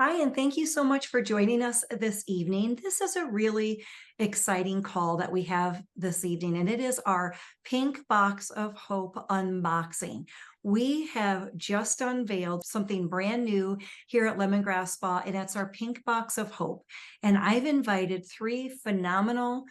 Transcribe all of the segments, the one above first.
Hi, and thank you so much for joining us this evening. This is a really exciting call that we have this evening, and it is our Pink Box of Hope unboxing. We have just unveiled something brand new here at Lemongrass Spa, and it's our Pink Box of Hope. And I've invited three phenomenal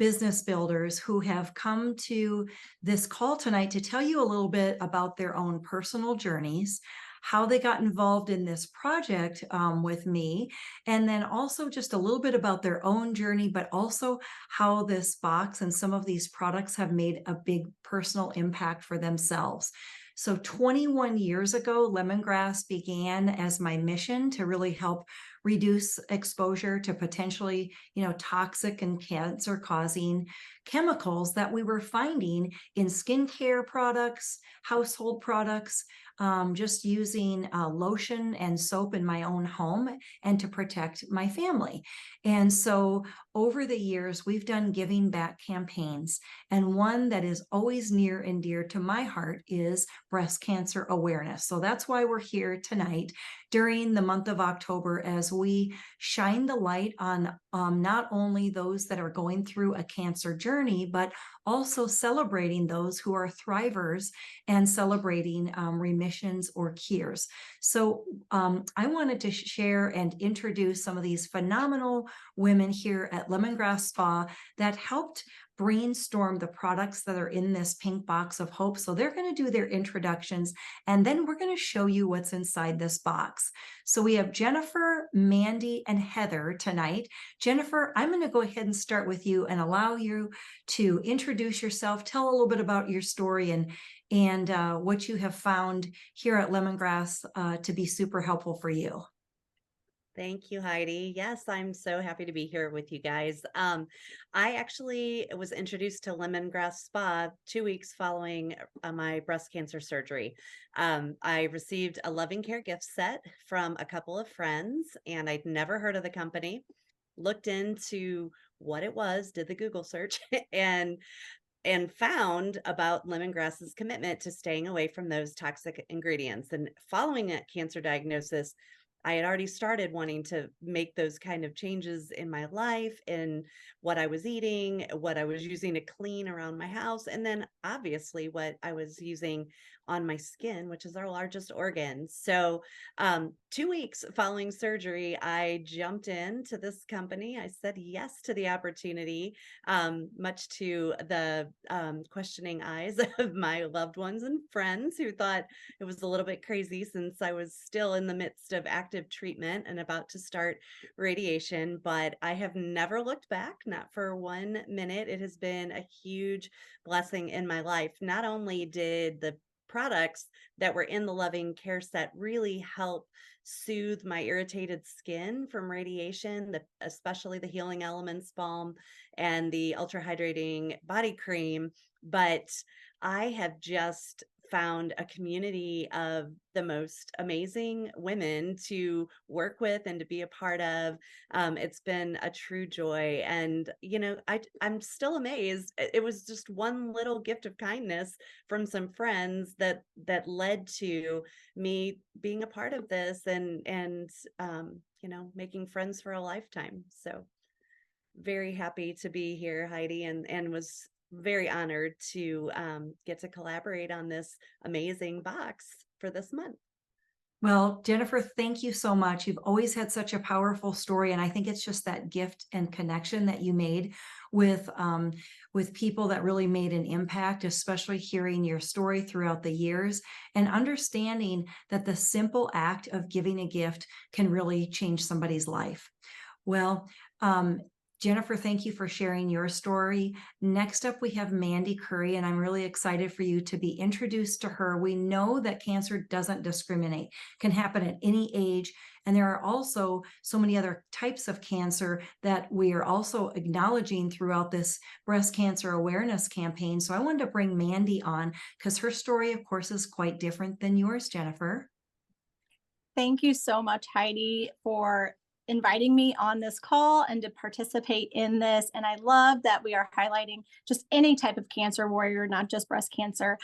business builders who have come to this call tonight to tell you a little bit about their own personal journeys, how they got involved in this project with me, and then also just a little bit about their own journey, but also how this box and some of these products have made a big personal impact for themselves. So 21 years ago, Lemongrass began as my mission to really help reduce exposure to potentially, toxic and cancer-causing chemicals that we were finding in skincare products, household products, just using lotion and soap in my own home and to protect my family. And so over the years, we've done giving back campaigns. And one that is always near and dear to my heart is breast cancer awareness. So that's why we're here tonight during the month of October as we shine the light on not only those that are going through a cancer journey, but also celebrating those who are thrivers and celebrating remissions or cures. So I wanted to share and introduce some of these phenomenal women here at Lemongrass Spa that helped brainstorm the products that are in this Pink Box of Hope. So they're going to do their introductions, and then we're going to show you what's inside this box. So we have Jennifer, Mandy, and Heather tonight. Jennifer, I'm going to go ahead and start with you and allow you to introduce yourself, tell a little bit about your story and what you have found here at Lemongrass to be super helpful for you. Thank you, Heidi. Yes, I'm so happy to be here with you guys. I actually was introduced to Lemongrass Spa 2 weeks following my breast cancer surgery. I received a loving care gift set from a couple of friends, and I'd never heard of the company. Looked into what it was, did the Google search, and found about lemongrass's commitment to staying away from those toxic ingredients. And following that cancer diagnosis, I had already started wanting to make those kind of changes in my life, in what I was eating, what I was using to clean around my house, and then obviously what I was using on my skin, which is our largest organ. So, 2 weeks following surgery, I jumped into this company. I said yes to the opportunity, much to the questioning eyes of my loved ones and friends who thought it was a little bit crazy since I was still in the midst of active treatment and about to start radiation. But I have never looked back, not for 1 minute. It has been a huge blessing in my life. Not only did the products that were in the loving care set really help soothe my irritated skin from radiation, especially the Healing Elements balm and the ultra hydrating body cream, but I have just found a community of the most amazing women to work with and to be a part of. It's been a true joy. And, I'm still amazed. It was just one little gift of kindness from some friends that led to me being a part of this and making friends for a lifetime. So very happy to be here, Heidi, and was very honored to get to collaborate on this amazing box for this month. Well, Jennifer, thank you so much. You've always had such a powerful story, and I think it's just that gift and connection that you made with people that really made an impact, especially hearing your story throughout the years and understanding that the simple act of giving a gift can really change somebody's life. Well, Jennifer, thank you for sharing your story. Next up, we have Mandy Curry, and I'm really excited for you to be introduced to her. We know that cancer doesn't discriminate, can happen at any age. And there are also so many other types of cancer that we are also acknowledging throughout this breast cancer awareness campaign. So I wanted to bring Mandy on because her story, of course, is quite different than yours, Jennifer. Thank you so much, Heidi, for inviting me on this call and to participate in this. And I love that we are highlighting just any type of cancer warrior, not just breast cancer,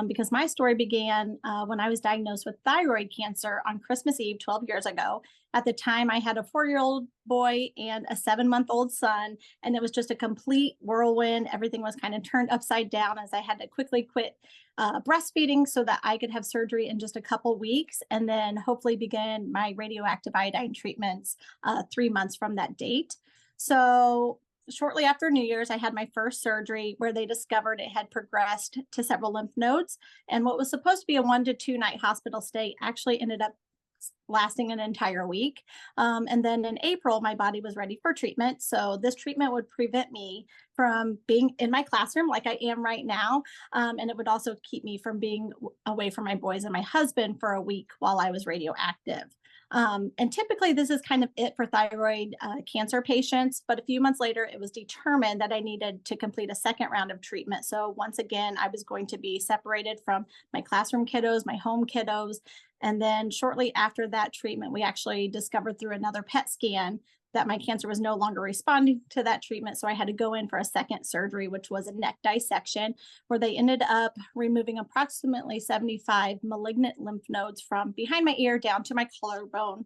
because my story began when I was diagnosed with thyroid cancer on Christmas Eve 12 years ago. At the time, I had a 4-year-old boy and a 7-month-old son, and it was just a complete whirlwind. Everything was kind of turned upside down as I had to quickly quit breastfeeding so that I could have surgery in just a couple weeks and then hopefully begin my radioactive iodine treatments 3 months from that date. So shortly after New Year's, I had my first surgery where they discovered it had progressed to several lymph nodes. And what was supposed to be a 1 to 2 night hospital stay actually ended up lasting an entire week. And then in April, my body was ready for treatment. So this treatment would prevent me from being in my classroom like I am right now. And it would also keep me from being away from my boys and my husband for a week while I was radioactive. And typically, this is kind of it for thyroid cancer patients. But a few months later, it was determined that I needed to complete a second round of treatment. So, once again, I was going to be separated from my classroom kiddos, my home kiddos. And then, shortly after that treatment, we actually discovered through another PET scan that my cancer was no longer responding to that treatment. So I had to go in for a second surgery, which was a neck dissection, where they ended up removing approximately 75 malignant lymph nodes from behind my ear down to my collarbone.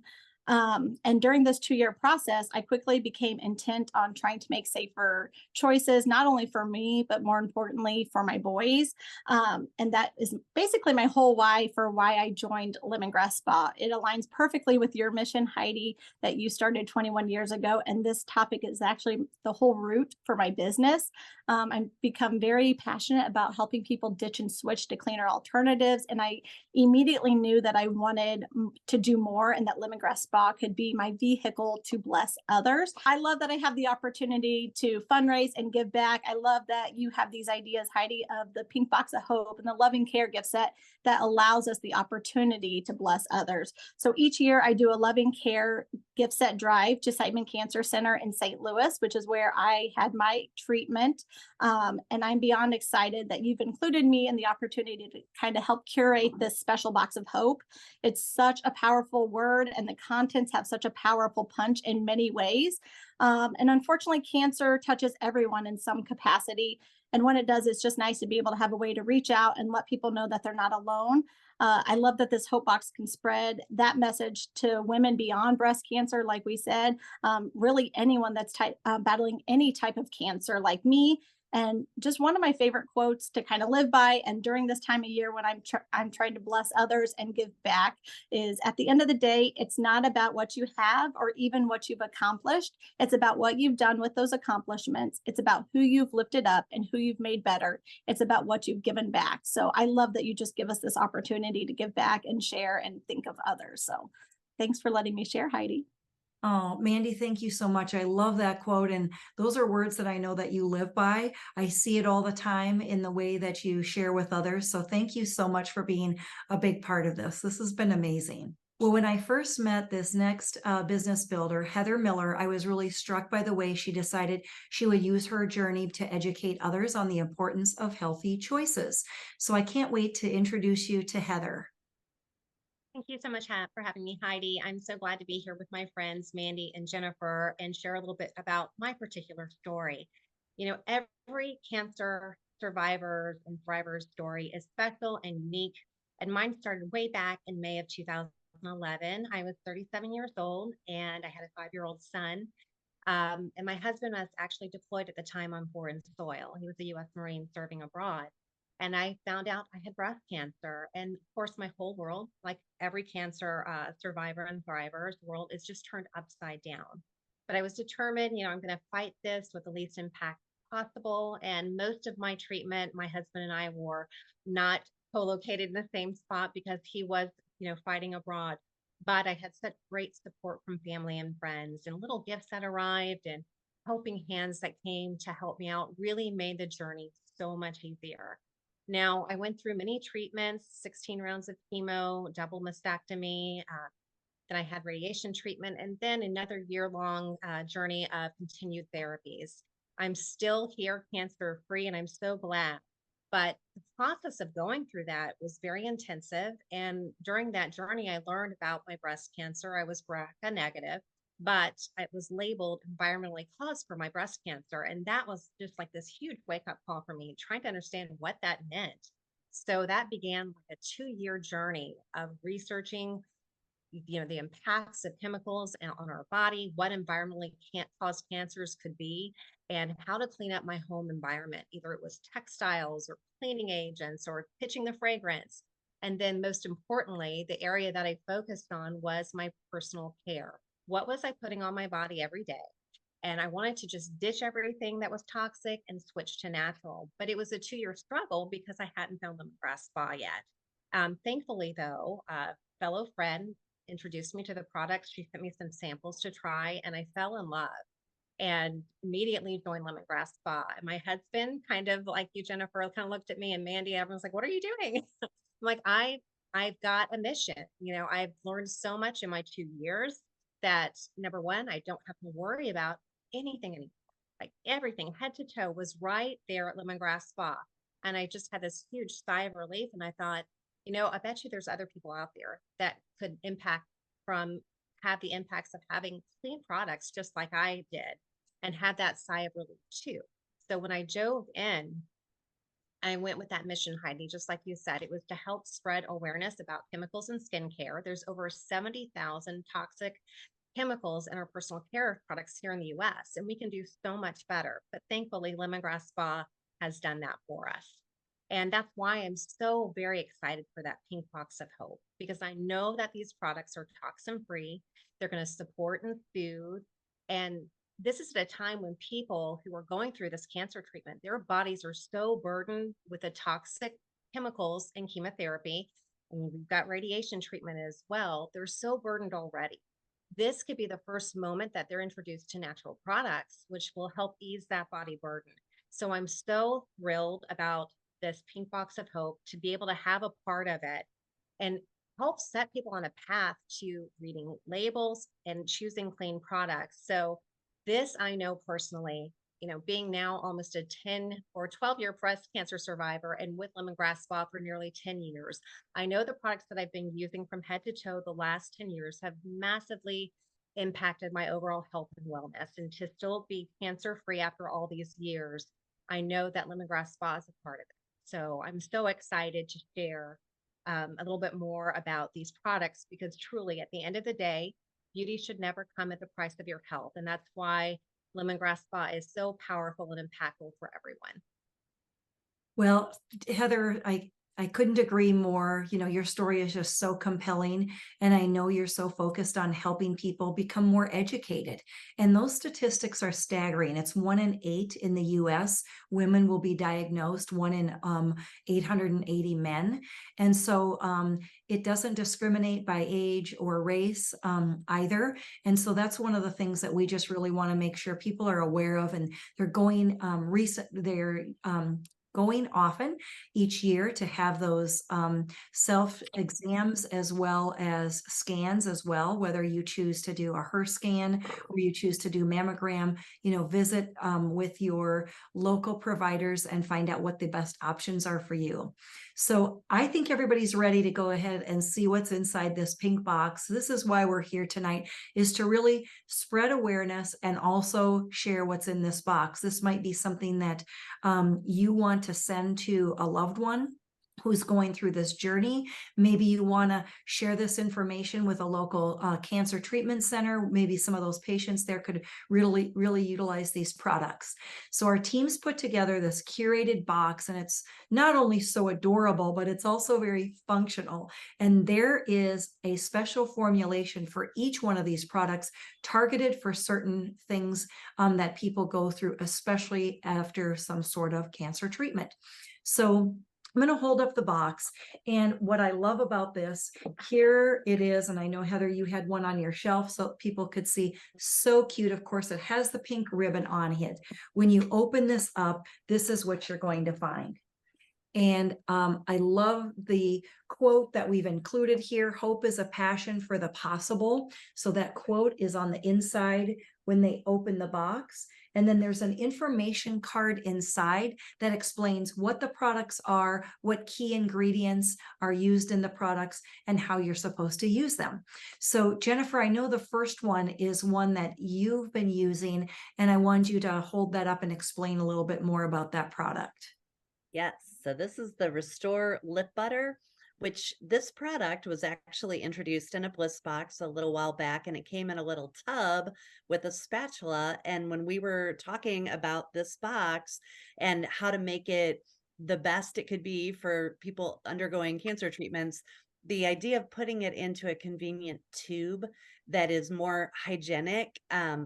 And during this 2-year process, I quickly became intent on trying to make safer choices, not only for me, but more importantly for my boys. And that is basically my whole why for why I joined Lemongrass Spa. It aligns perfectly with your mission, Heidi, that you started 21 years ago. And this topic is actually the whole root for my business. I've become very passionate about helping people ditch and switch to cleaner alternatives. And I immediately knew that I wanted to do more and that Lemongrass Spa could be my vehicle to bless others. I love that I have the opportunity to fundraise and give back. I love that you have these ideas, Heidi, of the Pink Box of Hope and the Loving Care gift set that allows us the opportunity to bless others. So each year I do a Loving Care gift set drive to Siteman Cancer Center in St. Louis, which is where I had my treatment. And I'm beyond excited that you've included me in the opportunity to kind of help curate this special box of hope. It's such a powerful word, and the contents have such a powerful punch in many ways. And unfortunately, cancer touches everyone in some capacity. And when it does, it's just nice to be able to have a way to reach out and let people know that they're not alone. I love that this Hope Box can spread that message to women beyond breast cancer, like we said, really anyone that's battling any type of cancer like me. And just one of my favorite quotes to kind of live by, and during this time of year when I'm trying to bless others and give back, is at the end of the day, it's not about what you have or even what you've accomplished. It's about what you've done with those accomplishments. It's about who you've lifted up and who you've made better. It's about what you've given back. So I love that you just give us this opportunity to give back and share and think of others. So thanks for letting me share, Heidi. Oh, Mandy, thank you so much. I love that quote. And those are words that I know that you live by. I see it all the time in the way that you share with others. So thank you so much for being a big part of this. This has been amazing. Well, when I first met this next business builder, Heather Miller, I was really struck by the way she decided she would use her journey to educate others on the importance of healthy choices. So I can't wait to introduce you to Heather. Thank you so much for having me, Heidi. I'm so glad to be here with my friends, Mandy and Jennifer, and share a little bit about my particular story. You know, every cancer survivor and thriver story is special and unique. And mine started way back in May of 2011. I was 37 years old and I had a 5-year-old son. And my husband was actually deployed at the time on foreign soil. He was a U.S. Marine serving abroad. And I found out I had breast cancer. And of course, my whole world, like every cancer survivor and thriver's world, is just turned upside down. But I was determined, I'm going to fight this with the least impact possible. And most of my treatment, my husband and I were not co-located in the same spot because he was, fighting abroad. But I had such great support from family and friends, and little gifts that arrived and helping hands that came to help me out really made the journey so much easier. Now, I went through many treatments, 16 rounds of chemo, double mastectomy. Then I had radiation treatment, and then another year-long journey of continued therapies. I'm still here, cancer-free, and I'm so glad. But the process of going through that was very intensive. And during that journey, I learned about my breast cancer. I was BRCA negative, but it was labeled environmentally caused for my breast cancer. And that was just like this huge wake up call for me, trying to understand what that meant. So that began like a 2-year journey of researching the impacts of chemicals on our body, what environmentally can't cause cancers could be, and how to clean up my home environment. Either it was textiles or cleaning agents or pitching the fragrance. And then most importantly, the area that I focused on was my personal care. What was I putting on my body every day? And I wanted to just ditch everything that was toxic and switch to natural. But it was a 2-year struggle because I hadn't found lemongrass spa yet. Thankfully, though, a fellow friend introduced me to the products. She sent me some samples to try, and I fell in love and immediately joined Lemongrass Spa. And my husband, kind of like you, Jennifer, kind of looked at me, and Mandy, everyone's like, "What are you doing?" I'm like, I've got a mission. I've learned so much in my 2 years that number one, I don't have to worry about anything anymore. Like everything, head to toe, was right there at Lemongrass Spa. And I just had this huge sigh of relief. And I thought, I bet you there's other people out there that could have the impacts of having clean products just like I did and had that sigh of relief too. So when I dove in, I went with that mission, Heidi, just like you said. It was to help spread awareness about chemicals in skincare. There's over 70,000 toxic chemicals in our personal care products here in the US, and we can do so much better. But thankfully, Lemongrass Spa has done that for us. And that's why I'm so very excited for that pink box of hope, because I know that these products are toxin free. They're going to support and soothe. And this is at a time when people who are going through this cancer treatment, their bodies are so burdened with the toxic chemicals and chemotherapy. And we've got radiation treatment as well. They're so burdened already. This could be the first moment that they're introduced to natural products, which will help ease that body burden. So I'm so thrilled about this pink box of hope to be able to have a part of it and help set people on a path to reading labels and choosing clean products. So this I know personally, being now almost a 10 or 12-year breast cancer survivor and with Lemongrass Spa for nearly 10 years, I know the products that I've been using from head to toe the last 10 years have massively impacted my overall health and wellness. And to still be cancer free after all these years, I know that Lemongrass Spa is a part of it. So I'm so excited to share a little bit more about these products, because truly at the end of the day, beauty should never come at the price of your health. And that's why Lemongrass Spa is so powerful and impactful for everyone. Well, Heather, I couldn't agree more. Your story is just so compelling. And I know you're so focused on helping people become more educated. And those statistics are staggering. It's 1 in 8 in the US women will be diagnosed, 1 in 880 men. And so it doesn't discriminate by age or race either. And so that's one of the things that we just really want to make sure people are aware of. And they're going going often each year to have those self exams as well as scans as well, whether you choose to do a HER scan or you choose to do mammogram, visit with your local providers and find out what the best options are for you. So I think everybody's ready to go ahead and see what's inside this pink box. This is why we're here tonight, is to really spread awareness and also share what's in this box. This might be something that you want to send to a loved one who's going through this journey. Maybe you want to share this information with a local cancer treatment center. Maybe some of those patients there could really, really utilize these products. So our teams put together this curated box, and it's not only so adorable, but it's also very functional. And there is a special formulation for each one of these products targeted for certain things that people go through, especially after some sort of cancer treatment. So I'm going to hold up the box. And what I love about this, here it is. And I know, Heather, you had one on your shelf so people could see. So cute. Of course, it has the pink ribbon on it. When you open this up, this is what you're going to find. And I love the quote that we've included here. Hope is a passion for the possible. So that quote is on the inside when they open the box. And then there's an information card inside that explains what the products are, what key ingredients are used in the products, and how you're supposed to use them. So Jennifer, I know the first one is one that you've been using, and I want you to hold that up and explain a little bit more about that product. Yes. So this is the Restore Lip Butter which this product was actually introduced in a bliss box a little while back, and it came in a little tub with a spatula. And when we were talking about this box and how to make it the best it could be for people undergoing cancer treatments, the idea of putting it into a convenient tube that is more hygienic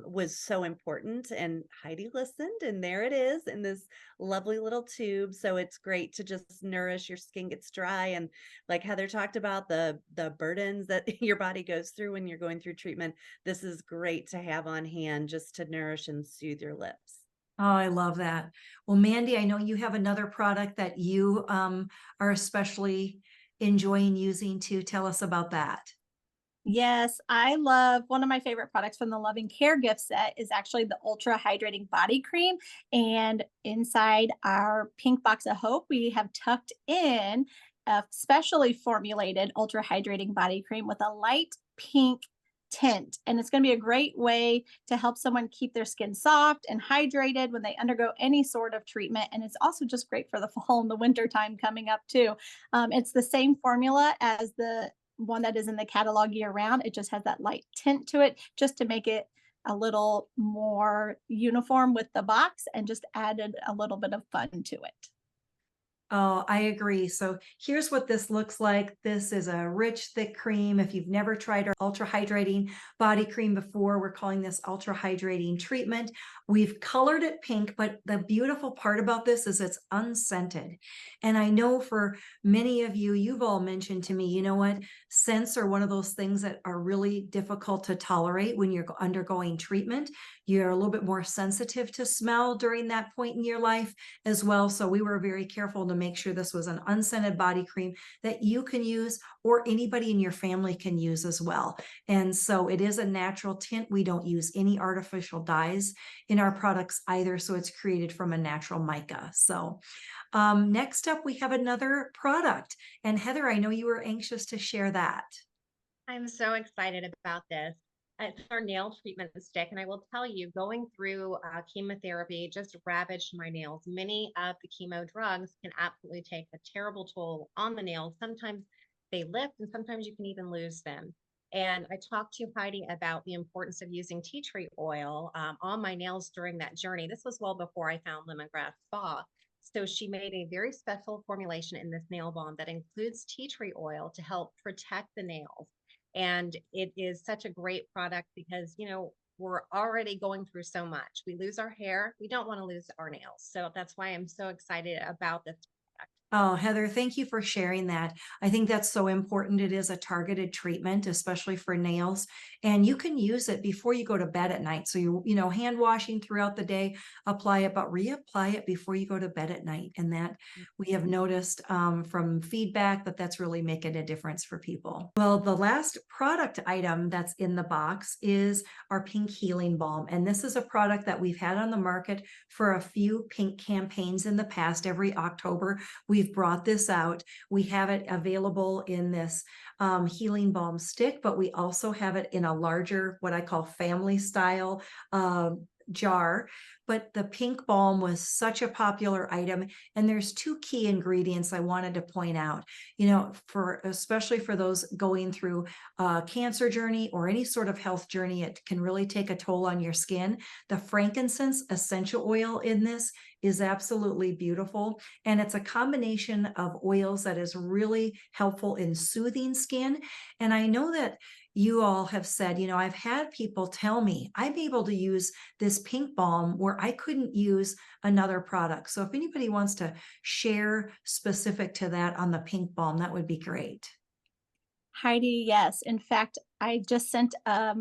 was so important. And Heidi listened, and there it is in this lovely little tube. So it's great to just nourish. Your skin gets dry, and like Heather talked about, the burdens that your body goes through when you're going through treatment. This is great to have on hand just to nourish and soothe your lips. Oh, I love that. Well, Mandy, I know you have another product that you are especially enjoying using too. Tell us about that. Yes, I love one of my favorite products from the Loving Care gift set is actually the Ultra Hydrating Body Cream. And inside our pink box of hope, we have tucked in a specially formulated Ultra Hydrating Body Cream with a light pink tint. And it's going to be a great way to help someone keep their skin soft and hydrated when they undergo any sort of treatment. And it's also just great for the fall and the winter time coming up too. It's the same formula as the one that is in the catalog year round. It just has that light tint to it just to make it a little more uniform with the box and just added a little bit of fun to it. Oh, I agree. So here's what this looks like. This is a rich, thick cream. If you've never tried our ultra hydrating body cream before, we're calling this ultra hydrating treatment. We've colored it pink, but the beautiful part about this is it's unscented. And I know for many of you, you've all mentioned to me, you know what? Scents are one of those things that are really difficult to tolerate when you're undergoing treatment. You're a little bit more sensitive to smell during that point in your life as well. So we were very careful to make sure this was an unscented body cream that you can use or anybody in your family can use as well. And so it is a natural tint. We don't use any artificial dyes in our products either. So it's created from a natural mica. So next up, we have another product. And Heather, I know you were anxious to share that. I'm so excited about this. It's our nail treatment stick. And I will tell you, going through chemotherapy just ravaged my nails. Many of the chemo drugs can absolutely take a terrible toll on the nails. Sometimes they lift, and sometimes you can even lose them. And I talked to Heidi about the importance of using tea tree oil on my nails during that journey. This was well before I found lemongrass spa. So she made a very special formulation in this nail balm that includes tea tree oil to help protect the nails. And it is such a great product because, we're already going through so much. We lose our hair. We don't want to lose our nails. So that's why I'm so excited about this product. Oh, Heather, thank you for sharing that. I think that's so important. It is a targeted treatment, especially for nails, and you can use it before you go to bed at night. So hand washing throughout the day, apply it, but reapply it before you go to bed at night. And that we have noticed from feedback that that's really making a difference for people. Well, the last product item that's in the box is our pink healing balm. And this is a product that we've had on the market for a few pink campaigns in the past. Every October, we've brought this out. We have it available in this healing balm stick, but we also have it in a larger, what I call family style jar. But the pink balm was such a popular item. And there's two key ingredients I wanted to point out, especially for those going through a cancer journey or any sort of health journey, it can really take a toll on your skin. The frankincense essential oil in this is absolutely beautiful. And it's a combination of oils that is really helpful in soothing skin. And I know that you all have said, I've had people tell me I'm able to use this pink balm where I couldn't use another product. So if anybody wants to share specific to that on the pink balm, that would be great. Heidi, yes. In fact, I just sent a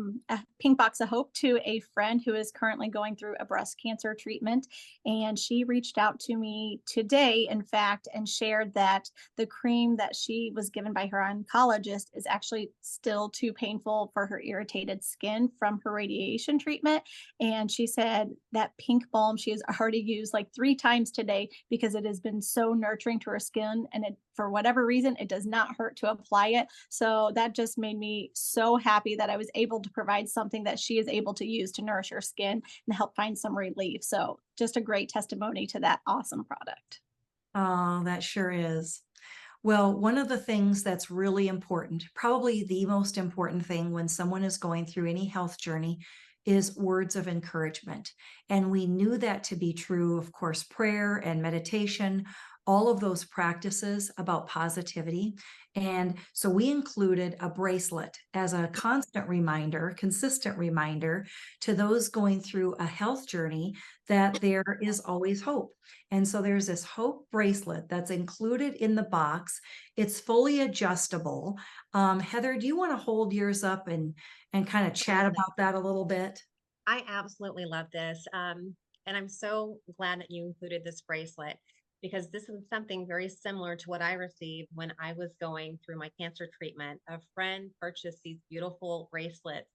pink box of hope to a friend who is currently going through a breast cancer treatment. And she reached out to me today, in fact, and shared that the cream that she was given by her oncologist is actually still too painful for her irritated skin from her radiation treatment. And she said that pink balm she has already used like 3 times today because it has been so nurturing to her skin. And for whatever reason, it does not hurt to apply it. So that just made me so happy that I was able to provide something that she is able to use to nourish her skin and help find some relief. So just a great testimony to that awesome product. Oh, that sure is. Well, one of the things that's really important, probably the most important thing when someone is going through any health journey, is words of encouragement. And we knew that to be true, of course, prayer and meditation, all of those practices about positivity. And so we included a bracelet as a constant reminder, consistent reminder to those going through a health journey that there is always hope. And so there's this hope bracelet that's included in the box. It's fully adjustable. Heather, do you want to hold yours up and kind of chat Absolutely. about that a little bit? I absolutely love this. And I'm so glad that you included this bracelet because this is something very similar to what I received when I was going through my cancer treatment. A friend purchased these beautiful bracelets,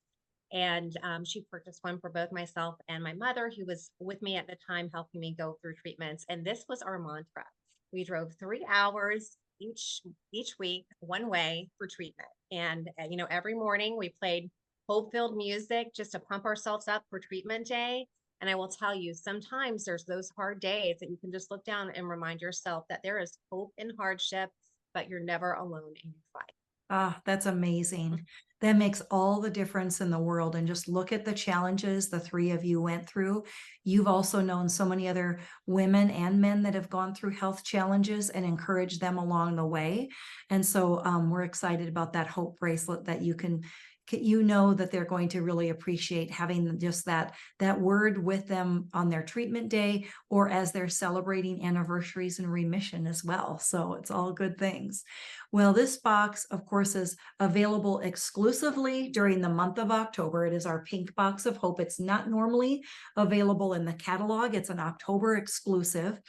and she purchased one for both myself and my mother, who was with me at the time, helping me go through treatments. And this was our mantra. We drove 3 hours each week, one way for treatment. And every morning we played hope-filled music just to pump ourselves up for treatment day. And I will tell you, sometimes there's those hard days that you can just look down and remind yourself that there is hope in hardship, but you're never alone in your fight. Ah, that's amazing. That makes all the difference in the world. And just look at the challenges the three of you went through. You've also known so many other women and men that have gone through health challenges and encouraged them along the way. And so we're excited about that hope bracelet that you know that they're going to really appreciate having just that word with them on their treatment day or as they're celebrating anniversaries and remission as well. So it's all good things. Well, this box, of course, is available exclusively during the month of October. It is our Pink Box of Hope. It's not normally available in the catalog. It's an October exclusive.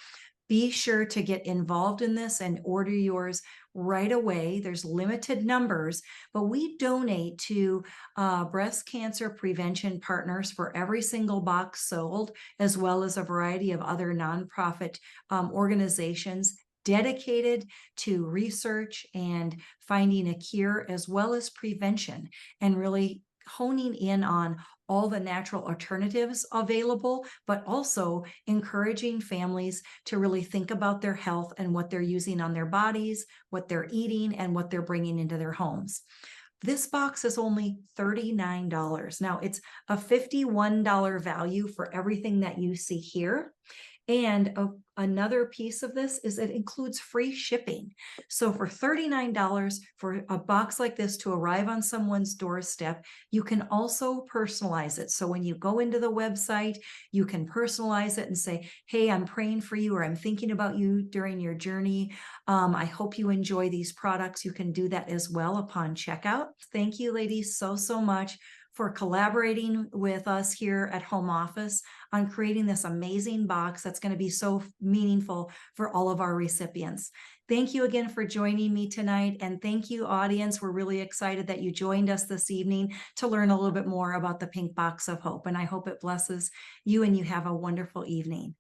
Be sure to get involved in this and order yours right away. There's limited numbers, but we donate to breast cancer prevention partners for every single box sold, as well as a variety of other nonprofit organizations dedicated to research and finding a cure, as well as prevention, and really honing in on all the natural alternatives available, but also encouraging families to really think about their health and what they're using on their bodies, what they're eating, and what they're bringing into their homes. This box is only $39. Now, it's a $51 value for everything that you see here. And another piece of this is it includes free shipping. So for $39 for a box like this to arrive on someone's doorstep, you can also personalize it. So when you go into the website, you can personalize it and say, hey, I'm praying for you, or I'm thinking about you during your journey. I hope you enjoy these products. You can do that as well upon checkout. Thank you, ladies, so much for collaborating with us here at Home Office on creating this amazing box that's going to be so meaningful for all of our recipients. Thank you again for joining me tonight. And thank you, audience. We're really excited that you joined us this evening to learn a little bit more about the Pink Box of Hope. And I hope it blesses you and you have a wonderful evening.